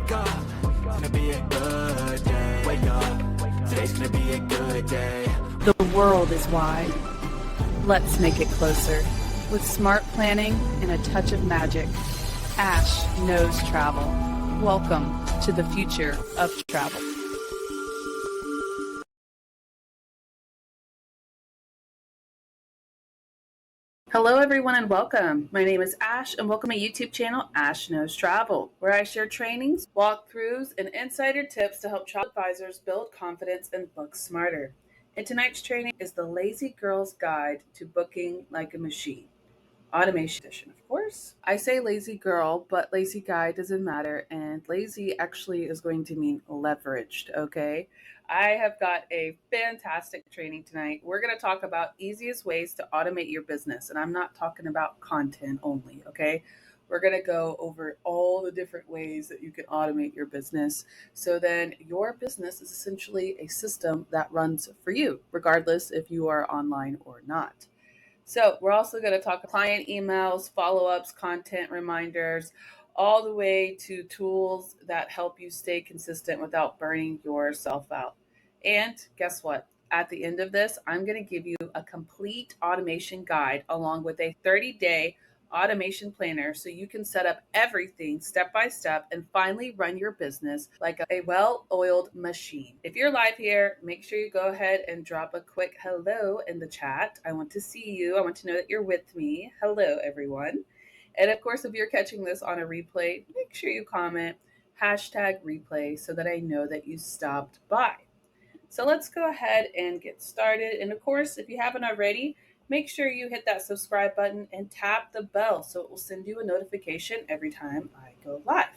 wake up, it's gonna be a good day. Wake up, today's gonna be a good day. The world is wide. Let's make it closer. With smart planning and a touch of magic, Ash knows travel. Welcome to the future of travel. Hello everyone and welcome. My name is Ash and welcome to my YouTube channel, Ash Knows Travel, where I share trainings, walkthroughs, and insider tips to help travel advisors build confidence and book smarter. And tonight's training is the Lazy Girl's Guide to Booking Like a Machine. Automation edition, of course. I say lazy girl, but lazy guy doesn't matter. And lazy actually is going to mean leveraged, okay? I have got a fantastic training tonight. We're going to talk about easiest ways to automate your business. And I'm not talking about content only, okay? We're going to go over all the different ways that you can automate your business. So then your business is essentially a system that runs for you, regardless if you are online or not. So we're also going to talk client emails, follow-ups, content reminders, all the way to tools that help you stay consistent without burning yourself out. And guess what? At the end of this, I'm going to give you a complete automation guide along with a 30-day automation planner so you can set up everything step by step and finally run your business like a well-oiled machine. If you're live here, make sure you go ahead and drop a quick hello in the chat. I want to see you. I want to know that you're with me. Hello, everyone. And of course, if you're catching this on a replay, make sure you comment #replay so that I know that you stopped by. So let's go ahead and get started. And of course, if you haven't already, make sure you hit that subscribe button and tap the bell so it will send you a notification every time I go live.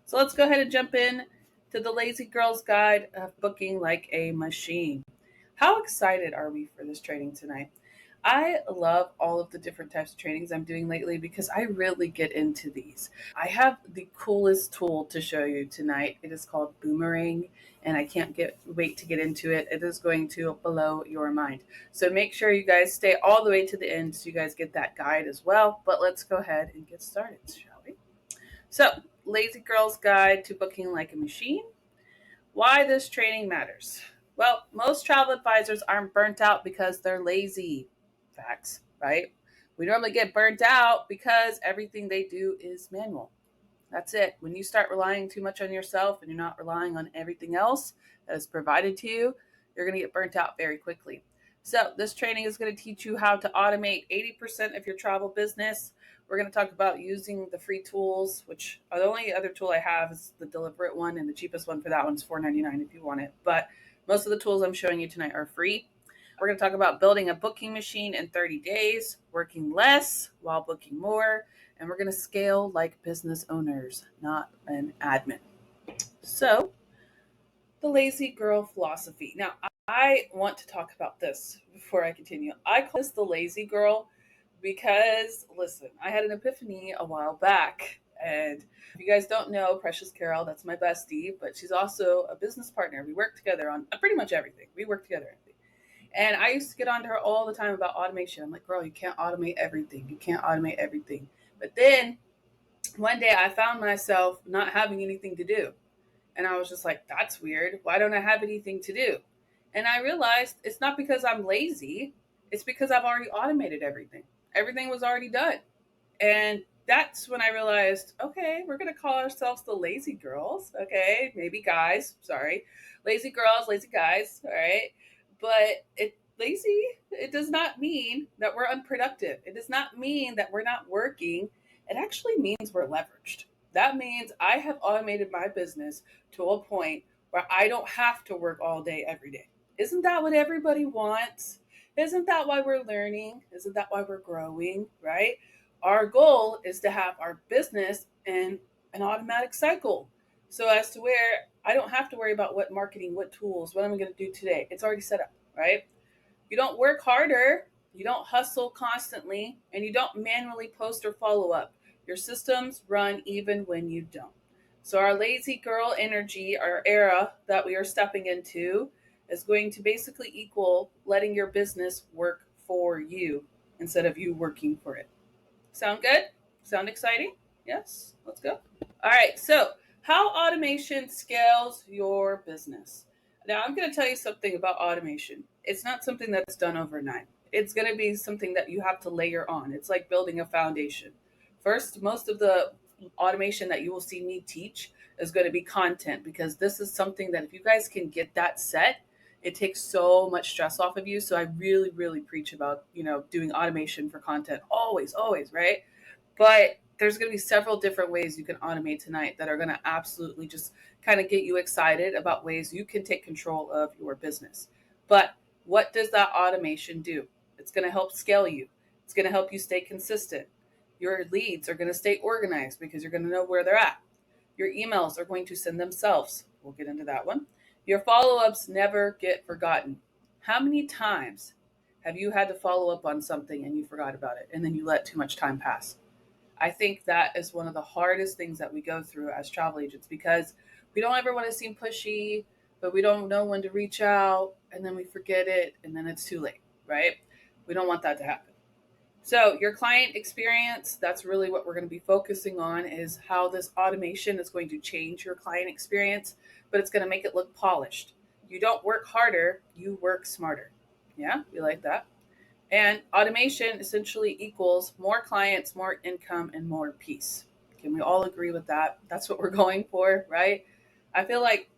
So let's go ahead and jump in to the Lazy Girl's Guide of Booking Like a Machine. How excited are we for this training tonight? I love all of the different types of trainings I'm doing lately because I really get into these. I have the coolest tool to show you tonight. It is called Boomerang, and I can't wait to get into it. It is going to blow your mind. So make sure you guys stay all the way to the end so you guys get that guide as well. But let's go ahead and get started, shall we? So, Lazy Girl's Guide to Booking Like a Machine. Why this training matters. Well, most travel advisors aren't burnt out because they're lazy. Facts, right? We normally get burnt out because everything they do is manual. That's it. When you start relying too much on yourself and you're not relying on everything else that is provided to you, you're going to get burnt out very quickly. So this training is going to teach you how to automate 80% of your travel business. We're going to talk about using the free tools, which are the only other tool I have is the Deliberate one, and the cheapest one for that one is $4.99 if you want it. But most of the tools I'm showing you tonight are free. We're going to talk about building a booking machine in 30 days, working less while booking more, and we're going to scale like business owners, not an admin. So, the lazy girl philosophy. Now, I want to talk about this before I continue. I call this the lazy girl because, listen, I had an epiphany a while back. And if you guys don't know, Precious Carol, that's my bestie, but she's also a business partner. We work together on pretty much everything. We work together. And I used to get on to her all the time about automation. I'm like, girl, you can't automate everything. You can't automate everything. But then one day I found myself not having anything to do. And I was just like, that's weird. Why don't I have anything to do? And I realized it's not because I'm lazy. It's because I've already automated everything. Everything was already done. And that's when I realized, okay, we're going to call ourselves the lazy girls. Okay, maybe guys. Sorry. Lazy girls, lazy guys. All right. But it does not mean that we're unproductive. It does not mean that we're not working. It actually means we're leveraged. That means I have automated my business to a point where I don't have to work all day, every day. Isn't that what everybody wants? Isn't that why we're learning? Isn't that why we're growing, right? Our goal is to have our business in an automatic cycle. So as to where I don't have to worry about what marketing, what tools, what I'm going to do today. It's already set up, right? You don't work harder, you don't hustle constantly, and you don't manually post or follow up. Your systems run even when you don't. So our lazy girl energy, our era that we are stepping into, is going to basically equal letting your business work for you instead of you working for it. Sound good? Sound exciting? Yes? Let's go. All right. So How automation scales your business. Now, I'm going to tell you something about automation. It's not something that's done overnight. It's going to be something that you have to layer on. It's like building a foundation. First, most of the automation that you will see me teach is going to be content, because this is something that if you guys can get that set, it takes so much stress off of you. So I really, really preach about, doing automation for content always, always, right? But there's going to be several different ways you can automate tonight that are going to absolutely just kind of get you excited about ways you can take control of your business. But what does that automation do? It's going to help scale you. It's going to help you stay consistent. Your leads are going to stay organized because you're going to know where they're at. Your emails are going to send themselves. We'll get into that one. Your follow ups never get forgotten. How many times have you had to follow up on something and you forgot about it and then you let too much time pass? I think that is one of the hardest things that we go through as travel agents, because we don't ever want to seem pushy, but we don't know when to reach out, and then we forget it and then it's too late, right? We don't want that to happen. So your client experience, that's really what we're going to be focusing on, is how this automation is going to change your client experience, but it's going to make it look polished. You don't work harder, you work smarter. Yeah, you like that? And automation essentially equals more clients, more income, and more peace. Can we all agree with that? That's what we're going for, right? I feel like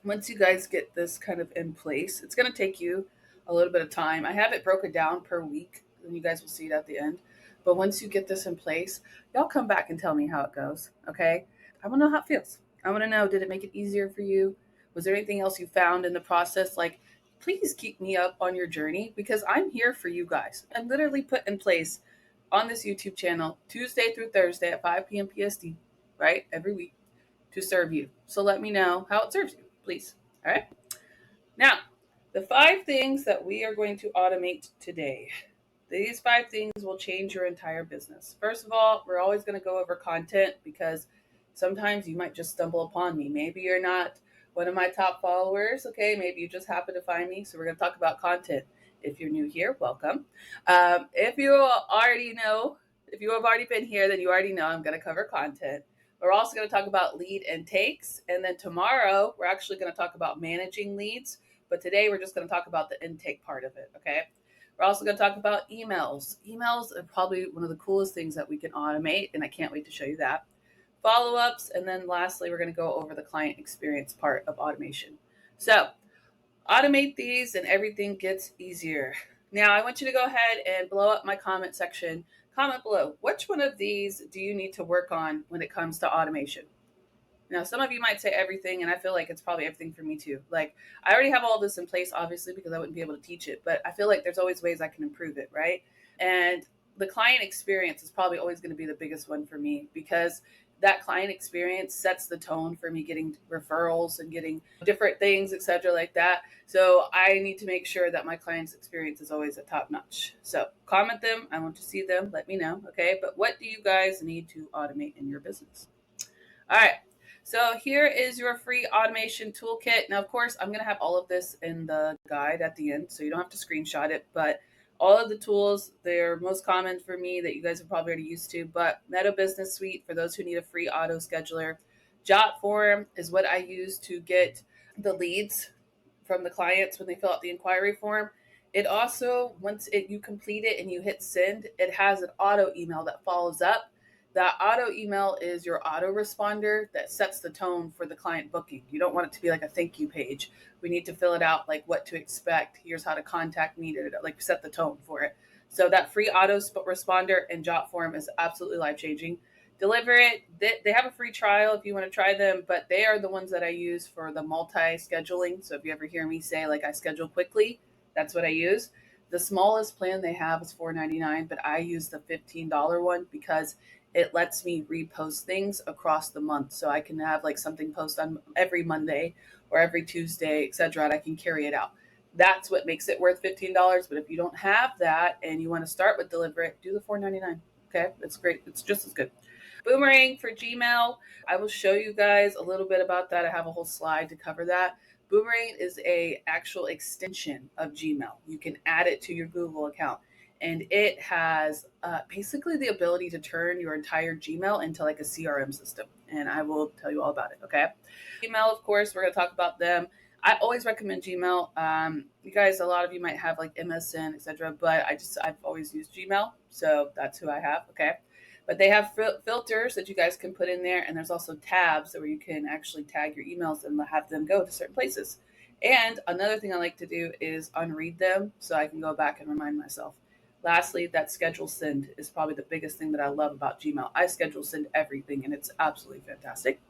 once you guys get this kind of in place, it's going to take you a little bit of time. I have it broken down per week, and you guys will see it at the end. But once you get this in place, y'all come back and tell me how it goes, okay? I want to know how it feels. I want to know, did it make it easier for you? Was there anything else you found in the process? Like, please keep me up on your journey, because I'm here for you guys. I'm literally put in place on this YouTube channel Tuesday through Thursday at 5 p.m. PST, right? Every week to serve you. So let me know how it serves you, please. All right. Now, the 5 things that we are going to automate today. These 5 things will change your entire business. First of all, we're always going to go over content, because sometimes you might just stumble upon me. Maybe you're not one of my top followers. Okay. Maybe you just happen to find me. So we're going to talk about content. If you're new here, welcome. If you already know, if you have already been here, then you already know I'm going to cover content. We're also going to talk about lead intakes. And then tomorrow, we're actually going to talk about managing leads. But today, we're just going to talk about the intake part of it. Okay. We're also going to talk about emails. Emails are probably one of the coolest things that we can automate, and I can't wait to show you that. Follow-ups, and then lastly, we're going to go over the client experience part of automation. So, automate these and everything gets easier. Now, I want you to go ahead and blow up my comment section. Comment below, which one of these do you need to work on when it comes to automation? Now, some of you might say everything, and I feel like it's probably everything for me too. Like, I already have all this in place, obviously, because I wouldn't be able to teach it, but I feel like there's always ways I can improve it, right? And the client experience is probably always going to be the biggest one for me, because that client experience sets the tone for me getting referrals and getting different things, etc., like that. So I need to make sure that my client's experience is always at top notch. So comment them. I want to see them. Let me know. Okay. But what do you guys need to automate in your business? All right. So here is your free automation toolkit. Now, of course, I'm going to have all of this in the guide at the end, so you don't have to screenshot it. But all of the tools, they're most common for me that you guys are probably already used to. But Meta Business Suite for those who need a free auto scheduler. Jot form is what I use to get the leads from the clients when they fill out the inquiry form. It also, once you complete it and you hit send, it has an auto email that follows up. That auto email is your autoresponder that sets the tone for the client booking. You don't want it to be like a thank you page. We need to fill it out like what to expect. Here's how to contact me to like set the tone for it. So that free autoresponder and Jot form is absolutely life changing. Deliver it. They have a free trial if you want to try them, but they are the ones that I use for the multi-scheduling. So if you ever hear me say like I schedule quickly, that's what I use. The smallest plan they have is $4.99, but I use the $15 one because it lets me repost things across the month. So I can have like something post on every Monday or every Tuesday, etc. And I can carry it out. That's what makes it worth $15. But if you don't have that and you want to start with Deliver It, do the $4.99. Okay, it's great. It's just as good. Boomerang for Gmail. I will show you guys a little bit about that. I have a whole slide to cover that. Boomerang is a actual extension of Gmail. You can add it to your Google account, and it has basically the ability to turn your entire Gmail into like a CRM system. and I will tell you all about it. Okay. Gmail, of course, we're going to talk about them. I always recommend Gmail. You guys, a lot of you might have like MSN, etc., but I've always used Gmail, so that's who I have. Okay. But they have filters that you guys can put in there, and there's also tabs where you can actually tag your emails and have them go to certain places. And another thing I like to do is unread them so I can go back and remind myself. Lastly, that schedule send is probably the biggest thing that I love about Gmail. I schedule send everything, and it's absolutely fantastic.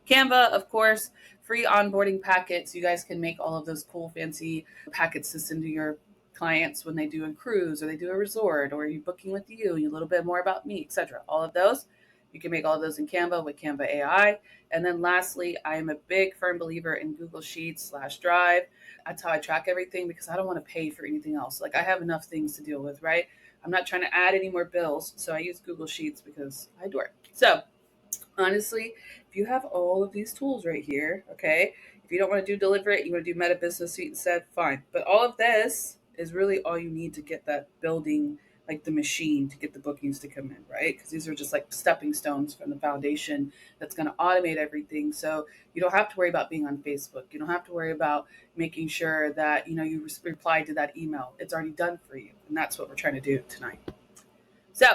Canva, of course, free onboarding packets. You guys can make all of those cool, fancy packets to send to your clients when they do a cruise or they do a resort or you're booking with you, a little bit more about me, etc. All of those. You can make all of those in Canva with Canva AI. And then lastly, I am a big firm believer in Google Sheets/Drive. That's how I track everything because I don't want to pay for anything else. Like I have enough things to deal with, right? I'm not trying to add any more bills. So I use Google Sheets because I adore it. So honestly, if you have all of these tools right here, okay, if you don't want to do Deliver It, you want to do Meta Business Suite instead, fine. But all of this is really all you need to get that building, like the machine, to get the bookings to come in, right? Because these are just like stepping stones from the foundation that's going to automate everything. So you don't have to worry about being on Facebook. You don't have to worry about making sure that, you reply to that email. It's already done for you. And that's what we're trying to do tonight. So,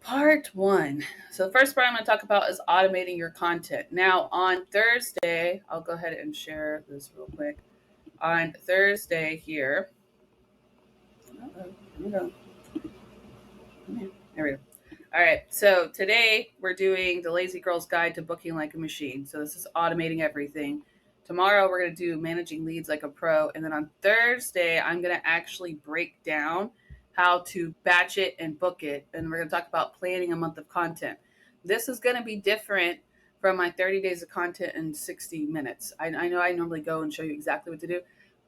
Part one. So the first part I'm going to talk about is automating your content. Now on Thursday, I'll go ahead and share this real quick. On Thursday here, here we go. There we go. All right. So today we're doing the Lazy Girl's Guide to Booking Like a Machine. So this is automating everything. Tomorrow we're going to do managing leads like a pro. And then on Thursday, I'm going to actually break down how to batch it and book it. And we're going to talk about planning a month of content. This is going to be different from my 30 days of content in 60 minutes. I know I normally go and show you exactly what to do.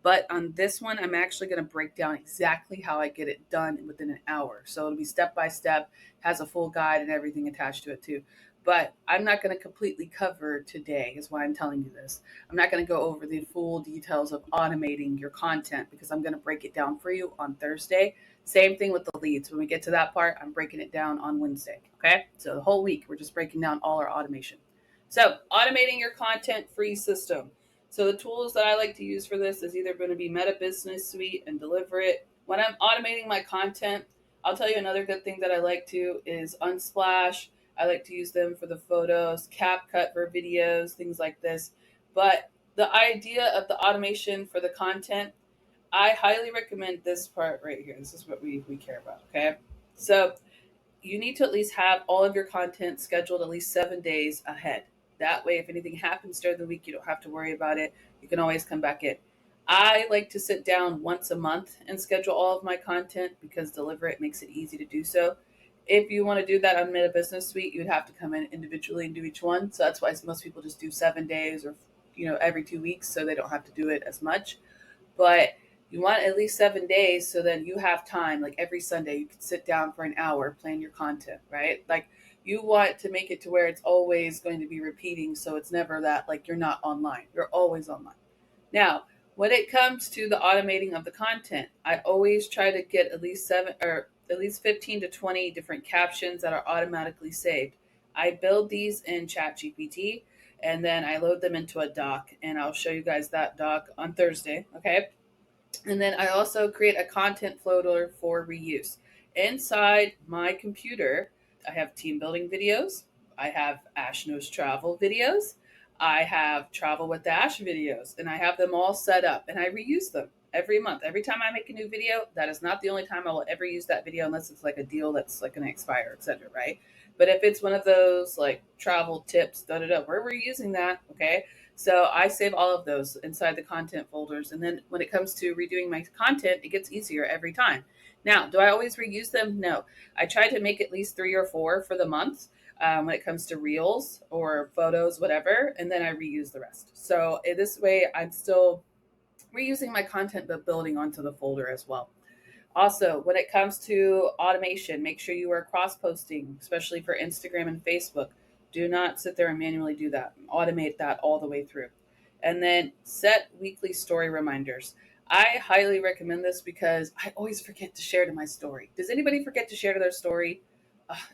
But on this one, I'm actually going to break down exactly how I get it done within an hour. So it'll be step by step, has a full guide and everything attached to it too. But I'm not going to completely cover today, is why I'm telling you this. I'm not going to go over the full details of automating your content because I'm going to break it down for you on Thursday. Same thing with the leads. When we get to that part, I'm breaking it down on Wednesday. Okay? So the whole week, we're just breaking down all our automation. So automating your content free system. So the tools that I like to use for this is either going to be Meta Business Suite and Deliver It. When I'm automating my content, I'll tell you another good thing that I like to is Unsplash. I like to use them for the photos, CapCut for videos, things like this. But the idea of the automation for the content, I highly recommend this part right here. This is what we care about, okay? So you need to at least have all of your content scheduled at least 7 days ahead. That way, if anything happens during the week, you don't have to worry about it. You can always come back in. I like to sit down once a month and schedule all of my content because Deliver It makes it easy to do so. If you want to do that on Meta Business Suite, you'd have to come in individually and do each one. So that's why most people just do 7 days or every 2 weeks so they don't have to do it as much. But you want at least 7 days so then you have time. Like every Sunday, you can sit down for an hour, plan your content, right? Like you want to make it to where it's always going to be repeating. So it's never that like you're not online. You're always online. Now, when it comes to the automating of the content, I always try to get at least 15 to 20 different captions that are automatically saved. I build these in ChatGPT and then I load them into a doc, and I'll show you guys that doc on Thursday. Okay. And then I also create a content folder for reuse. Inside my computer, I have team building videos. I have Ash Knows Travel videos. I have Travel with Ash videos, and I have them all set up, and I reuse them every month. Every time I make a new video, that is not the only time I will ever use that video unless it's like a deal that's like going to expire, etc. Right? But if it's one of those like travel tips, we're reusing that. Okay. So I save all of those inside the content folders. And then when it comes to redoing my content, it gets easier every time. Now, do I always reuse them? No. I try to make at least 3 or 4 for the month when it comes to reels or photos, whatever. And then I reuse the rest. So this way, I'm still reusing my content, but building onto the folder as well. Also, when it comes to automation, make sure you are cross-posting, especially for Instagram and Facebook. Do not sit there and manually do that. Automate that all the way through. And then set weekly story reminders. I highly recommend this because I always forget to share to my story. Does anybody forget to share to their story?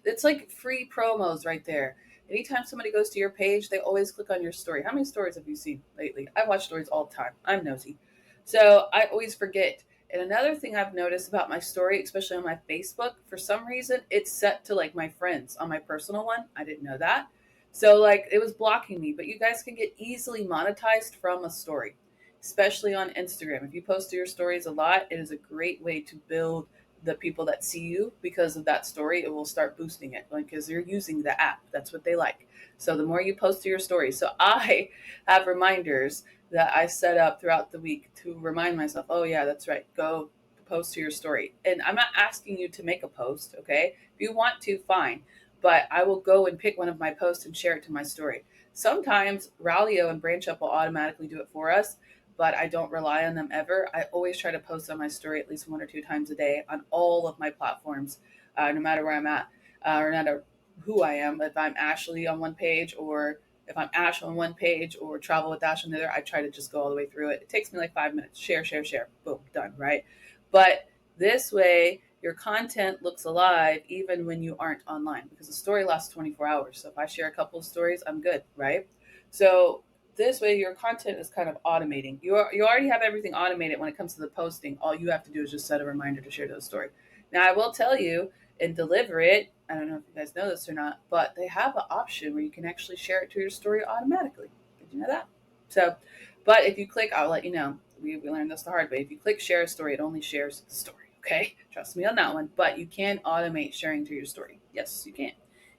It's like free promos right there. anytime somebody goes to your page, they always click on your story. How many stories have you seen lately? I watch stories all the time. I'm nosy. So I always forget. And another thing I've noticed about my story, especially on my Facebook, for some reason, it's set to like my friends on my personal one. I didn't know that. So like it was blocking me, but you guys can get easily monetized from a story, especially on Instagram. If you post to your stories a lot, it is a great way to build the people that see you because of that story. It will start boosting it because you're using the app. That's what they like. So the more you post to your stories. So I have reminders that I set up throughout the week to remind myself, oh yeah, that's right. Go post to your story. And I'm not asking you to make a post, okay? If you want to, fine. But I will go and pick one of my posts and share it to my story. Sometimes Ralio and Branch Up will automatically do it for us, but I don't rely on them ever. I always try to post on my story at least 1 or 2 times a day on all of my platforms, no matter where I'm at, or no matter who I am. If I'm Ashley on one page, or if I'm Ash on one page, or Travel with Ash on the other, I try to just go all the way through it. It takes me like 5 minutes. Share, share, share. Boom, done, right? But this way, your content looks alive even when you aren't online because the story lasts 24 hours. So if I share a couple of stories, I'm good, right? So this way, your content is kind of automating. You already have everything automated when it comes to the posting. All you have to do is just set a reminder to share those story. Now, I will tell you and deliver it. I don't know if you guys know this or not, but they have an option where you can actually share it to your story automatically. Did you know that? So, but if you click, I'll let you know. We learned this the hard way. If you click share a story, it only shares the story. Okay, trust me on that one. But you can automate sharing to your story. Yes, you can.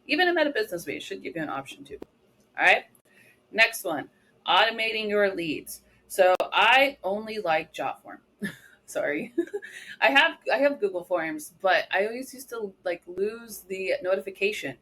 Even in Meta Business Way, it should give you an option too. All right. Next one, automating your leads. So I only like Jotform. Sorry. I have Google Forms, but I always used to like lose the notification,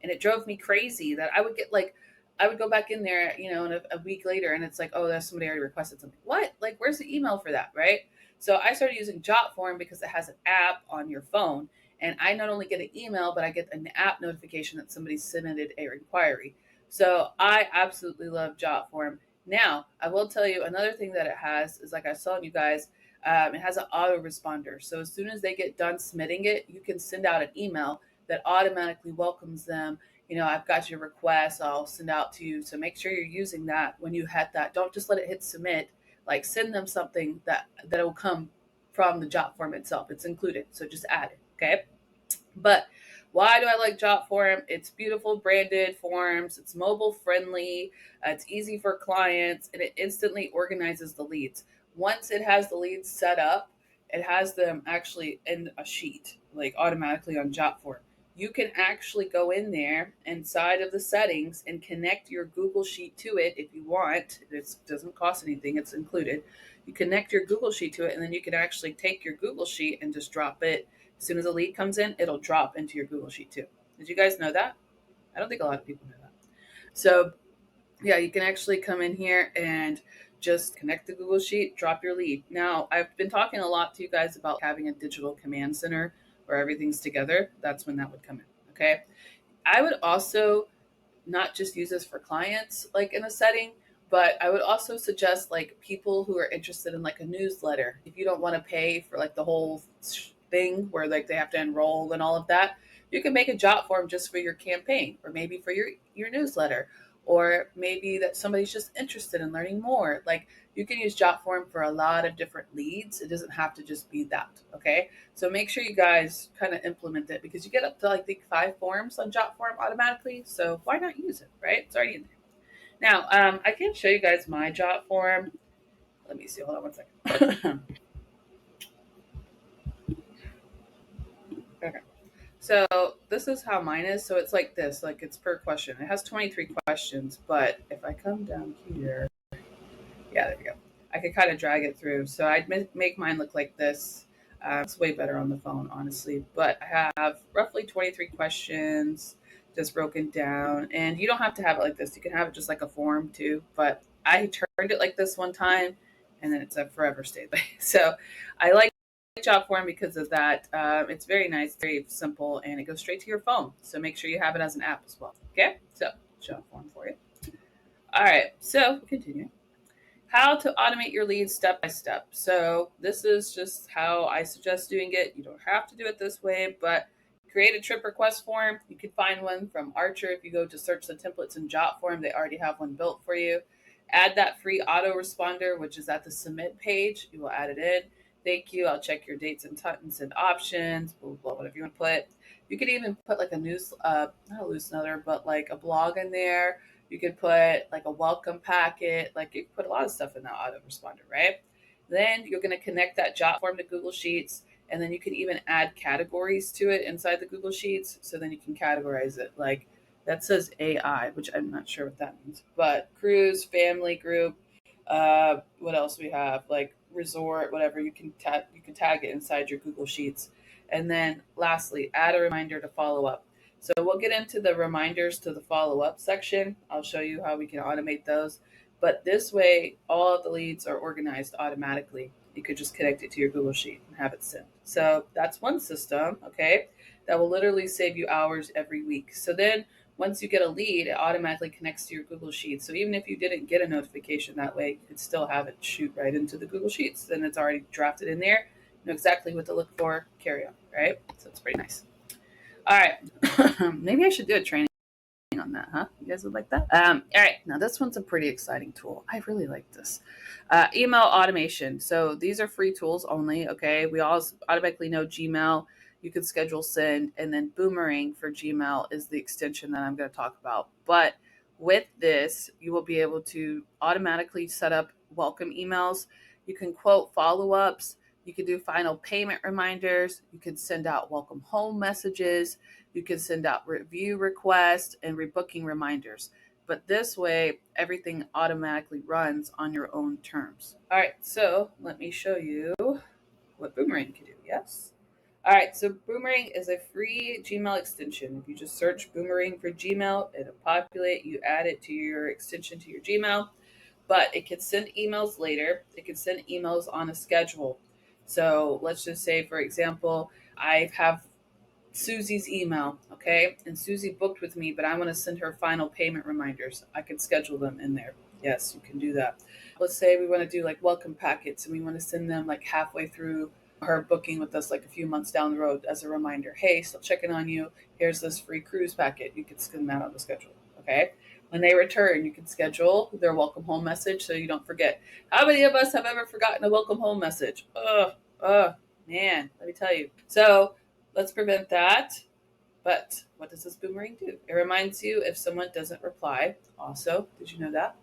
and it drove me crazy that I would go back in there, and a week later, and it's like, oh, there's somebody already requested something. What? Like, where's the email for that, right? So I started using Jotform because it has an app on your phone, and I not only get an email, but I get an app notification that somebody submitted a inquiry. So I absolutely love Jotform. Now, I will tell you another thing that it has is like I was telling you guys, it has an autoresponder. So as soon as they get done submitting it, you can send out an email that automatically welcomes them. I've got your request. I'll send out to you. So make sure you're using that when you hit that. Don't just let it hit submit. Like send them something that will come from the job form itself. It's included. So just add it. Okay. But why do I like Jotform? It's beautiful branded forms. It's mobile friendly. It's easy for clients, and it instantly organizes the leads. Once it has the leads set up, it has them actually in a sheet, like automatically on Jotform. You can actually go in there inside of the settings and connect your Google Sheet to it if you want. It doesn't cost anything, it's included. You connect your Google Sheet to it, and then you can actually take your Google Sheet and just drop it. As soon as a lead comes in, it'll drop into your Google Sheet too. Did you guys know that? I don't think a lot of people know that. So yeah, you can actually come in here and just connect the Google Sheet, drop your lead. Now, I've been talking a lot to you guys about having a digital command center where everything's together. That's when that would come in. Okay. I would also not just use this for clients like in a setting, but I would also suggest like people who are interested in like a newsletter. If you don't want to pay for like the whole thing where like they have to enroll and all of that, you can make a job form just for your campaign or maybe for your newsletter, or maybe that somebody's just interested in learning more. Like you can use job form for a lot of different leads. It doesn't have to just be that. Okay. So make sure you guys kind of implement it because you get up to I think 5 forms on Jotform automatically. So why not use it, right? It's already in there. Now, I can show you guys my Jotform. Let me see. Hold on one second. Okay. So this is how mine is. So it's like this, like it's per question. It has 23 questions, but if I come down here, yeah, there we go. I could kind of drag it through. So I'd make mine look like this. It's way better on the phone, honestly. But I have roughly 23 questions just broken down. And you don't have to have it like this. You can have it just like a form too. But I turned it like this one time, and then it's a forever stayed. So I like job form because of that. It's very nice, very simple, and it goes straight to your phone. So make sure you have it as an app as well. Okay? So job form for you. All right. So continue. How to automate your leads step by step. So this is just how I suggest doing it. You don't have to do it this way, but create a trip request form. You can find one from Archer. If you go to search the templates in Jotform, they already have one built for you. Add that free autoresponder, which is at the submit page. You will add it in. Thank you. I'll check your dates and times and options, blah, blah, blah, whatever you want to put. You could even put like a not a newsletter, but like a blog in there. You could put like a welcome packet. Like you could put a lot of stuff in that autoresponder, right? Then you're going to connect that Jotform to Google Sheets. And then you can even add categories to it inside the Google Sheets. So then you can categorize it. Like that says AI, which I'm not sure what that means. But cruise, family group, what else we have? Like resort, whatever. You can tag it inside your Google Sheets. And then lastly, add a reminder to follow up. So we'll get into the reminders to the follow up section. I'll show you how we can automate those. But this way, all of the leads are organized automatically. You could just connect it to your Google Sheet and have it sent. So that's one system, okay, that will literally save you hours every week. So then once you get a lead, it automatically connects to your Google Sheets. So even if you didn't get a notification that way, you could still have it shoot right into the Google Sheets. Then it's already drafted in there. You know exactly what to look for, carry on, right? So it's pretty nice. All right. Maybe I should do a training on that, huh? You guys would like that? All right. Now this one's a pretty exciting tool. I really like this. Email automation. So these are free tools only. Okay. We all automatically know Gmail. You can schedule send, and then Boomerang for Gmail is the extension that I'm going to talk about. But with this, you will be able to automatically set up welcome emails. You can quote follow-ups. You can do final payment reminders. You can send out welcome home messages. You can send out review requests and rebooking reminders. But this way, everything automatically runs on your own terms. All right, so let me show you what Boomerang can do. Yes? All right, so Boomerang is a free Gmail extension. If you just search Boomerang for Gmail, it'll populate. You add it to your extension to your Gmail. But it can send emails later. It can send emails on a schedule. So let's just say, for example, I have Susie's email, okay? And Susie booked with me, but I want to send her final payment reminders. I can schedule them in there. Yes, you can do that. Let's say we want to do like welcome packets and we want to send them like halfway through her booking with us, like a few months down the road as a reminder. Hey, still checking on you. Here's this free cruise packet. You can send that on the schedule, okay? When they return, you can schedule their welcome home message so you don't forget. How many of us have ever forgotten a welcome home message? Man, let me tell you. So let's prevent that. But what does this Boomerang do? It reminds you if someone doesn't reply. Also, did you know that?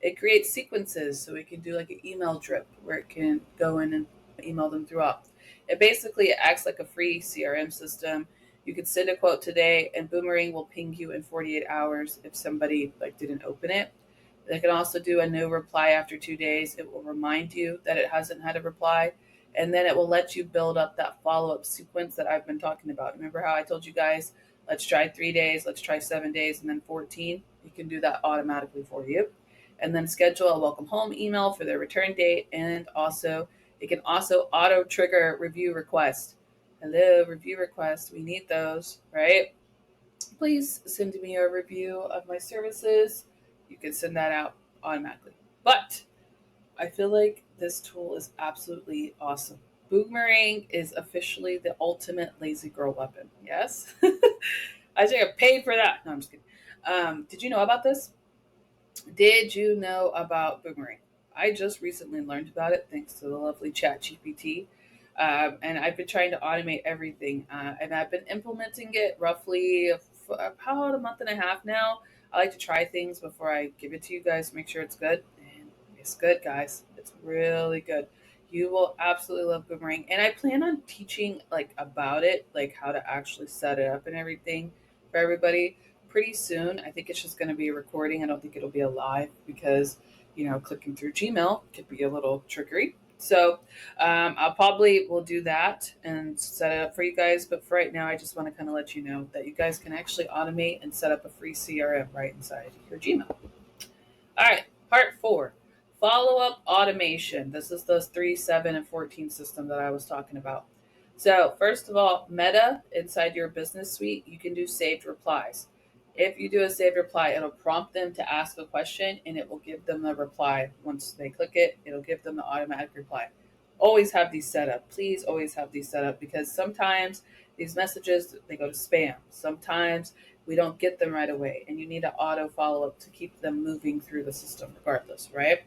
It creates sequences so we can do like an email drip where it can go in and email them throughout. It basically acts like a free CRM system. You could send a quote today and Boomerang will ping you in 48 hours if somebody like didn't open it. They can also do a no reply after 2 days. It will remind you that it hasn't had a reply. And then it will let you build up that follow-up sequence that I've been talking about. Remember how I told you guys, let's try 3 days, let's try 7 days, and then 14? You can do that automatically for you. And then schedule a welcome home email for their return date. And also, it can also auto trigger review requests. Hello, review requests. We need those, right? Please send me a review of my services. You can send that out automatically. But I feel like this tool is absolutely awesome. Boomerang is officially the ultimate lazy girl weapon. Yes? I think I paid for that. No, I'm just kidding. Did you know about this? Did you know about Boomerang? I just recently learned about it thanks to the lovely ChatGPT. And I've been trying to automate everything. And I've been implementing it roughly about a month and a half now. I like to try things before I give it to you guys, make sure it's good. And it's good, guys. It's really good. You will absolutely love Boomerang. And I plan on teaching like about it, like how to actually set it up and everything for everybody pretty soon. I think it's just going to be a recording. I don't think it'll be a live because, clicking through Gmail could be a little trickery. So I'll probably will do that and set it up for you guys. But for right now, I just want to kind of let you know that you guys can actually automate and set up a free CRM right inside your Gmail. All right, part 4, follow-up automation. This is the 3, 7, and 14 system that I was talking about. So first of all, Meta inside your business suite, you can do saved replies. If you do a saved reply, it'll prompt them to ask a question and it will give them the reply. Once they click it, it'll give them the automatic reply. Always have these set up. Please always have these set up because sometimes These messages, they go to spam. Sometimes we don't get them right away, and you need to auto follow up to keep them moving through the system regardless, right?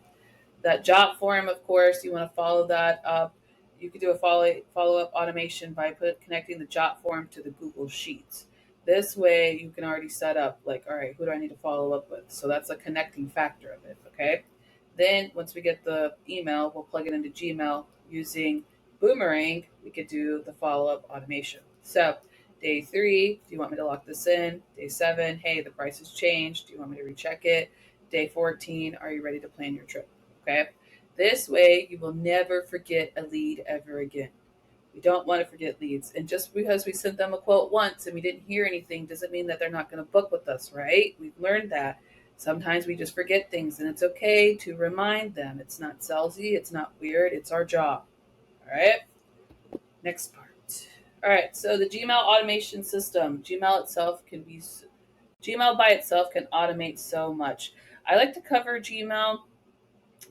That job form, of course, you want to follow that up. You could do a follow up automation by connecting the job form to the Google Sheets. This way, you can already set up like, all right, who do I need to follow up with? So that's a connecting factor of it. Okay. Then once we get the email, we'll plug it into Gmail using Boomerang. We could do the follow up automation. So day 3, do you want me to lock this in? Day 7, hey, the price has changed. Do you want me to recheck it? Day 14, are you ready to plan your trip? Okay. This way, you will never forget a lead ever again. We don't want to forget leads. And just because we sent them a quote once and we didn't hear anything doesn't mean that they're not going to book with us, right? We've learned that. Sometimes we just forget things, and it's okay to remind them. It's not salesy, it's not weird, it's our job. All right. Next part. All right. So the Gmail automation system, Gmail by itself can automate so much. I like to cover Gmail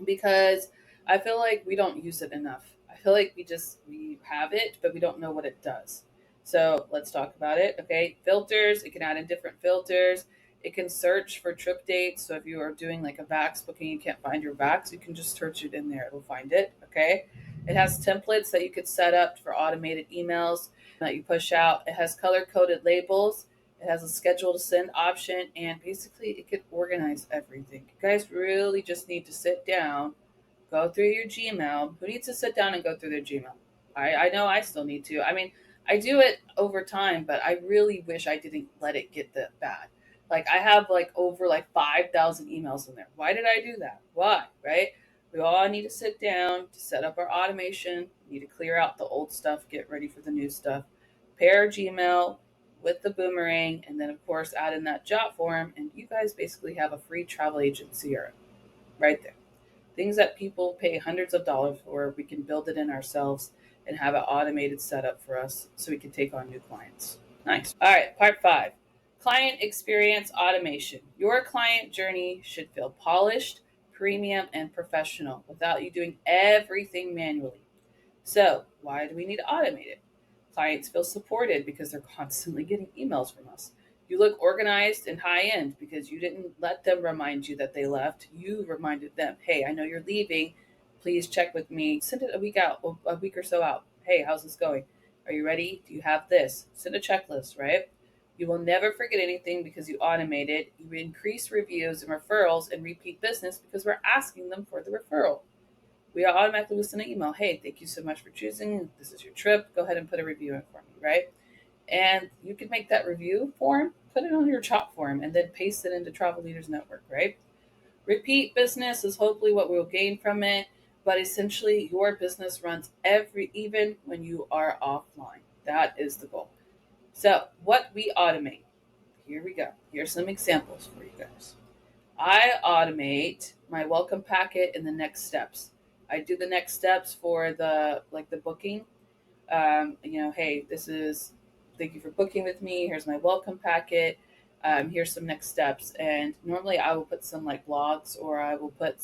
because I feel like we don't use it enough. I feel like we have it, but we don't know what it does. So let's talk about it. Okay, filters. It can add in different filters. It can search for trip dates. So if you are doing like a Vax booking, you can't find your Vax, you can just search it in there. It'll find it. Okay. It has templates that you could set up for automated emails that you push out. It has color coded labels. It has a schedule to send option, and basically it could organize everything. You guys really just need to sit down, go through your Gmail. Who needs to sit down and go through their Gmail? I know I still need to. I mean, I do it over time, but I really wish I didn't let it get that bad. Like I have like over like 5,000 emails in there. Why did I do that? Why? Right? We all need to sit down to set up our automation. We need to clear out the old stuff, get ready for the new stuff. Pair our Gmail with the Boomerang, and then of course add in that job form, and you guys basically have a free travel agency right there. Things that people pay hundreds of dollars for, we can build it in ourselves and have an automated setup for us so we can take on new clients. Nice. All right, part 5. Client experience automation. Your client journey should feel polished, premium, and professional without you doing everything manually. So, why do we need to automate it? Clients feel supported because they're constantly getting emails from us. You look organized and high end because you didn't let them remind you that they left. You reminded them, hey, I know you're leaving. Please check with me. Send it a week or so out. Hey, how's this going? Are you ready? Do you have this? Send a checklist, right? You will never forget anything because you automate it. You increase reviews and referrals and repeat business because we're asking them for the referral. We automatically will send an email. Hey, thank you so much for choosing. This is your trip. Go ahead and put a review in for me, right? And you can make that review form, put it on your chop form, and then paste it into Travel Leaders Network, right? Repeat business is hopefully what we'll gain from it, but essentially your business runs even when you are offline. That is the goal. So what we automate, here we go. Here's some examples for you guys. I automate my welcome packet and the next steps. I do the next steps for the booking. Hey, thank you for booking with me. Here's my welcome packet. Here's some next steps. And normally I will put some like blogs, or I will put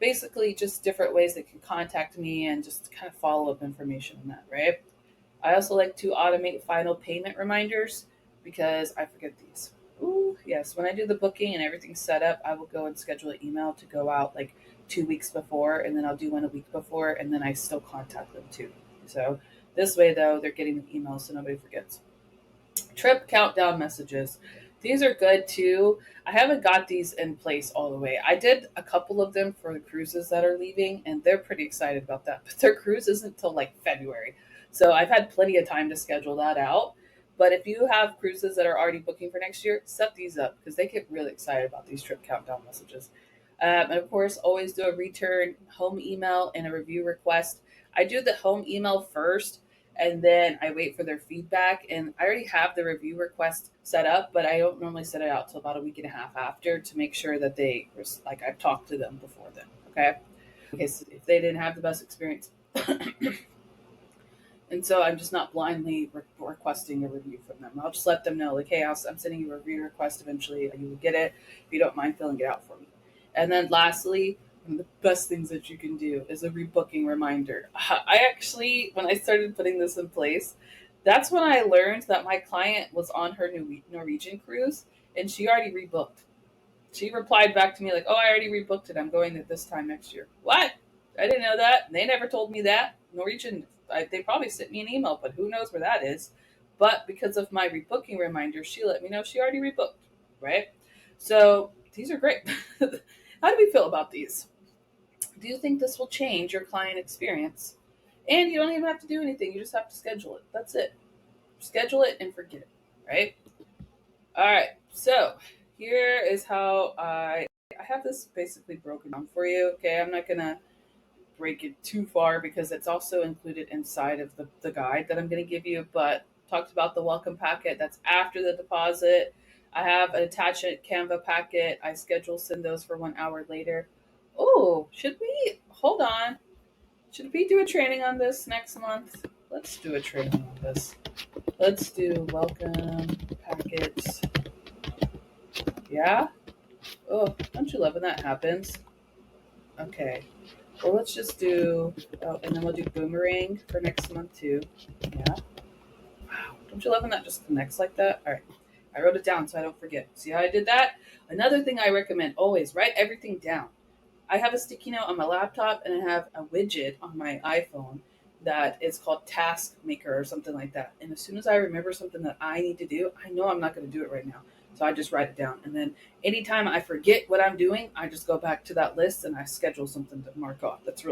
basically just different ways they can contact me and just kind of follow up information on that, right? I also like to automate final payment reminders because I forget these. Ooh, yes. When I do the booking and everything's set up, I will go and schedule an email to go out like 2 weeks before, and then I'll do one a week before, and then I still contact them too. So this way, though, they're getting the email so nobody forgets. Trip countdown messages. These are good too. I haven't got these in place all the way. I did a couple of them for the cruises that are leaving, and they're pretty excited about that. But their cruise isn't until like February. So I've had plenty of time to schedule that out. But if you have cruises that are already booking for next year, set these up because they get really excited about these trip countdown messages. And of course, always do a return home email and a review request. I do the home email first, and then I wait for their feedback. And I already have the review request set up, but I don't normally set it out till about a week and a half after to make sure that I've talked to them before then. Okay. So if they didn't have the best experience. And so I'm just not blindly requesting a review from them. I'll just let them know, like, hey, I'm sending you a review request eventually. You will get it if you don't mind filling it out for me. And then lastly, one of the best things that you can do is a rebooking reminder. I actually, when I started putting this in place, That's when I learned that my client was on her Norwegian cruise and she already rebooked. She replied back to me like, "Oh, I already rebooked it. I'm going at this time next year." What? I didn't know that. They never told me that. Norwegian, they probably sent me an email, but who knows where that is. But because of my rebooking reminder, she let me know she already rebooked, right? So these are great. How do we feel about these? Do you think this will change your client experience? And you don't even have to do anything. You just have to schedule it. That's it. Schedule it and forget it, right? All right. So here is how I have this basically broken down for you. Okay, I'm not gonna break it too far because it's also included inside of the guide that I'm gonna give you. But talked about the welcome packet. That's after the deposit. I have an attachment Canva packet. I schedule send those for 1 hour later. Oh, should we hold on? Should we do a training on this next month? Let's do a training on this. Let's do welcome packets. Yeah? Oh, don't you love when that happens? Okay. Well, let's just do, oh, and then we'll do Boomerang for next month too. Yeah. Wow. Don't you love when that just connects like that? All right. I wrote it down so I don't forget. See how I did that? Another thing I recommend always write everything down. I have a sticky note on my laptop and I have a widget on my iPhone that is called Task Maker or something like that. And as soon as I remember something that I need to do, I know I'm not going to do it right now. So I just write it down. And then anytime I forget what I'm doing, I just go back to that list and I schedule something to mark off. That's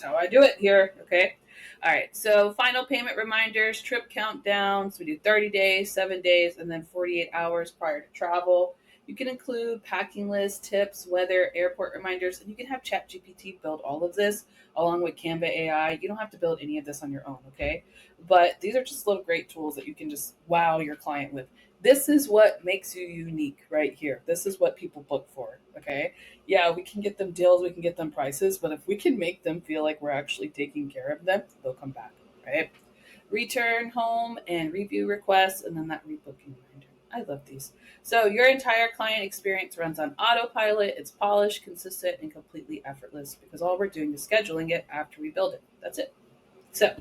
how I do it here. Okay. All right. So final payment reminders, trip countdowns. We do 30 days, 7 days, and then 48 hours prior to travel. You can include packing lists, tips, weather, airport reminders, and you can have ChatGPT build all of this along with Canva AI. You don't have to build any of this on your own, okay? But these are just little great tools that you can just wow your client with. This is what makes you unique right here. This is what people book for, okay? Yeah, we can get them deals, we can get them prices, but if we can make them feel like we're actually taking care of them, they'll come back, right? Return home and review requests, and then that rebooking reminder. I love these. So your entire client experience runs on autopilot. It's polished, consistent, and completely effortless because all we're doing is scheduling it after we build it. That's it. So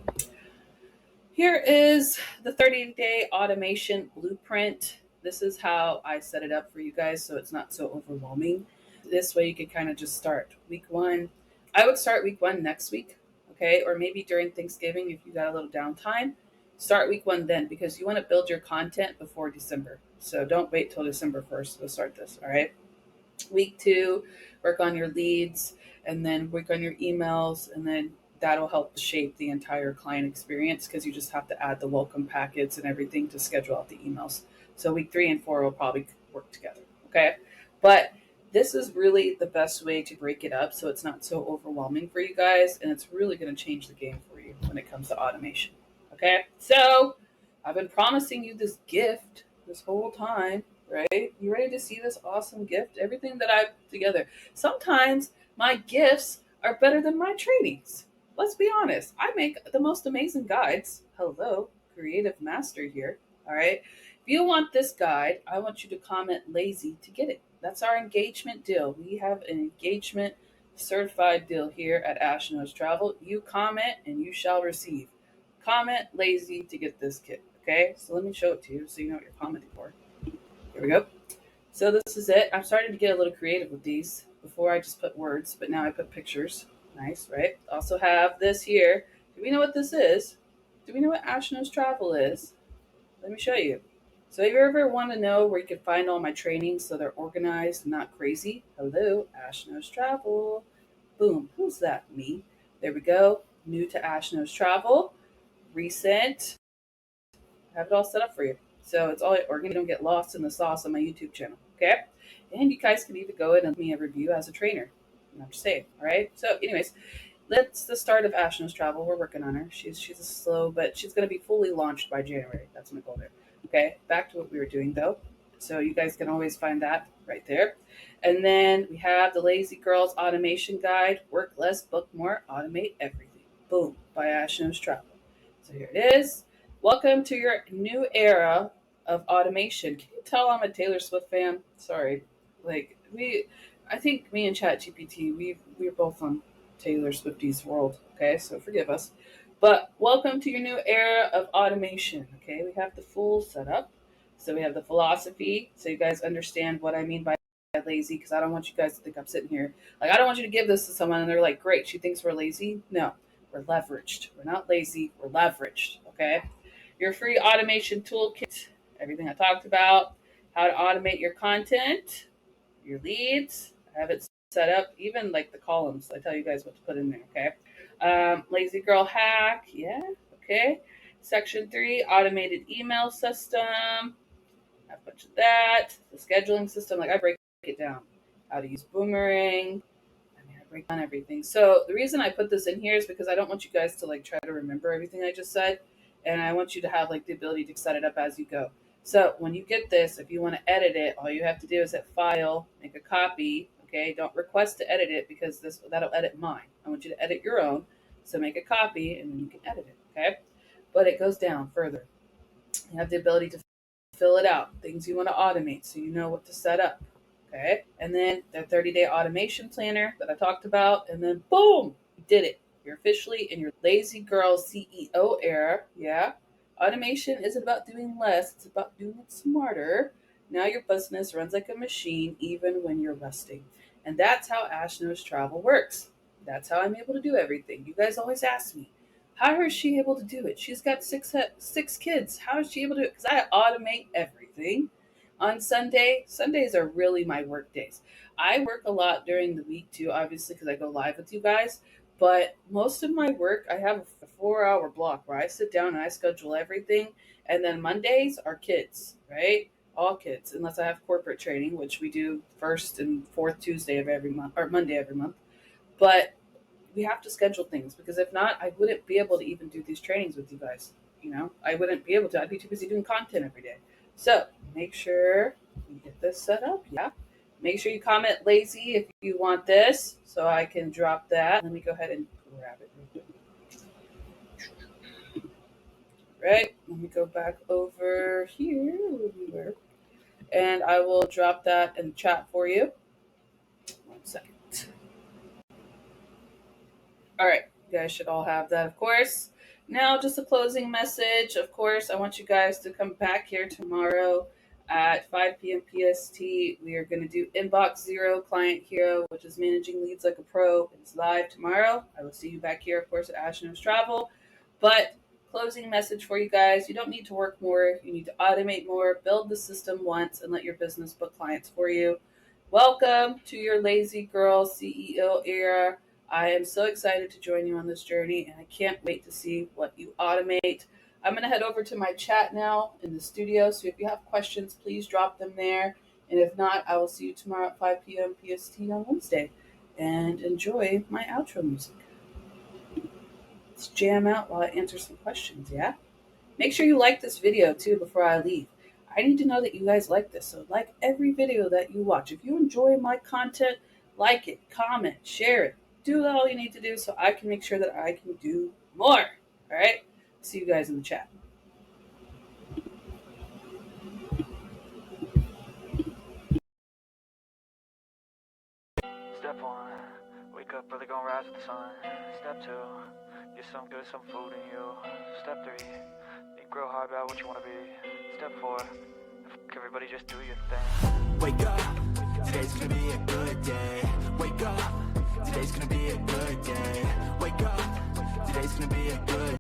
here is the 30-day automation blueprint. This is how I set it up for you guys so it's not so overwhelming. This way you can kind of just start week one. I would start week one next week, okay? Or maybe during Thanksgiving if you got a little downtime. Start week one then because you want to build your content before December. So don't wait till December 1st to start this, all right? Week two, work on your leads and then work on your emails and then that'll help shape the entire client experience because you just have to add the welcome packets and everything to schedule out the emails. So week 3 and 4 will probably work together. Okay. But this is really the best way to break it up so it's not so overwhelming for you guys and it's really going to change the game for you when it comes to automation. Okay. So I've been promising you this gift this whole time, right? You ready to see this awesome gift? Everything that I've put together. Sometimes my gifts are better than my trainings. Let's be honest. I make the most amazing guides. Hello, creative master here. All right. If you want this guide, I want you to comment lazy to get it. That's our engagement deal. We have an engagement certified deal here at Ash Knows Travel. You comment and you shall receive. Comment lazy to get this kit. Okay. So let me show it to you so you know what you're commenting for. Here we go. So this is it. I'm starting to get a little creative with these. Before I just put words, but now I put pictures. Nice, right? Also have this here. Do we know what this is? Do we know what Ash Knows Travel is? Let me show you. So if you ever want to know where you can find all my trainings so they're organized and not crazy, hello, Ash Knows Travel. Boom. Who's that? Me. There we go. New to Ash Knows Travel. Recent. I have it all set up for you. So it's all organic. You don't get lost in the sauce on my YouTube channel. Okay? And you guys can even go in and leave me a review as a trainer. I'm just saying. All right. So, anyways, that's the start of Ash Knows Travel. We're working on her. She's a slow, but she's going to be fully launched by January. That's my goal there. Okay. Back to what we were doing though. So you guys can always find that right there. And then we have the Lazy Girls Automation Guide. Work less, book more, automate everything. Boom. By Ash Knows Travel. So here it is. Welcome to your new era of automation. Can you tell I'm a Taylor Swift fan? Sorry. I think me and ChatGPT, we're both on Taylor Swifty's world. Okay, so forgive us. But welcome to your new era of automation. Okay, we have the full setup. So we have the philosophy, so you guys understand what I mean by lazy, because I don't want you guys to think I'm sitting here like I don't want you to give this to someone and they're like, great, she thinks we're lazy. No, we're leveraged. We're not lazy, we're leveraged. Okay. Your free automation toolkit, everything I talked about, how to automate your content, your leads. I have it set up, even like the columns. I tell you guys what to put in there. Okay. Lazy girl hack. Yeah. Okay. Section 3, automated email system. Have a bunch of that. The scheduling system. Like I break it down. How to use Boomerang. I break down everything. So the reason I put this in here is because I don't want you guys to like try to remember everything I just said, and I want you to have like the ability to set it up as you go. So when you get this, if you want to edit it, all you have to do is hit File, make a copy. Okay, don't request to edit it because that'll edit mine. I want you to edit your own. So make a copy and then you can edit it. Okay, but it goes down further. You have the ability to fill it out, things you want to automate so you know what to set up. Okay. And then the 30-day automation planner that I talked about. And then boom, you did it. You're officially in your lazy girl CEO era. Yeah. Automation isn't about doing less, it's about doing it smarter. Now your business runs like a machine even when you're resting. And that's how Ash Knows Travel works. That's how I'm able to do everything. You guys always ask me, how is she able to do it? She's got six kids. How is she able to do it? Because I automate everything. On Sundays are really my work days. I work a lot during the week too, obviously, because I go live with you guys. But most of my work, I have a 4 hour block where I sit down and I schedule everything. And then Mondays are kids, right? All kids, unless I have corporate training, which we do first and fourth Tuesday of every month, or Monday every month. But we have to schedule things because if not, I wouldn't be able to even do these trainings with you guys. I wouldn't be able to. I'd be too busy doing content every day. So make sure you get this set up. Yeah. Make sure you comment lazy if you want this so I can drop that. Let me go ahead and grab it real quick. Right. Let me go back over here where we were. And I will drop that in the chat for you. 1 second. All right, you guys should all have that, of course. Now, just a closing message. Of course, I want you guys to come back here tomorrow at 5 p.m. PST. We are going to do Inbox Zero Client Hero, which is managing leads like a pro. It's live tomorrow. I will see you back here, of course, at Ash Knows Travel. But closing message for you guys, you don't need to work more. You need to automate more, build the system once, and let your business book clients for you. Welcome to your lazy girl CEO era. I am so excited to join you on this journey, and I can't wait to see what you automate. I'm going to head over to my chat now in the studio, so if you have questions, please drop them there. And if not, I will see you tomorrow at 5 p.m. PST on Wednesday. And enjoy my outro music. Let's jam out while I answer some questions, yeah? Make sure you like this video, too, before I leave. I need to know that you guys like this, so like every video that you watch. If you enjoy my content, like it, comment, share it. Do all you need to do so I can make sure that I can do more. All right? See you guys in the chat. Step 1, wake up early, gonna rise with the sun. Step 2, get some good, some food in you. Step 3, think real hard about what you wanna be. Step 4, everybody just do your thing. Wake up, today's gonna be a good day. Wake up, today's gonna be a good day. Wake up, today's gonna be a good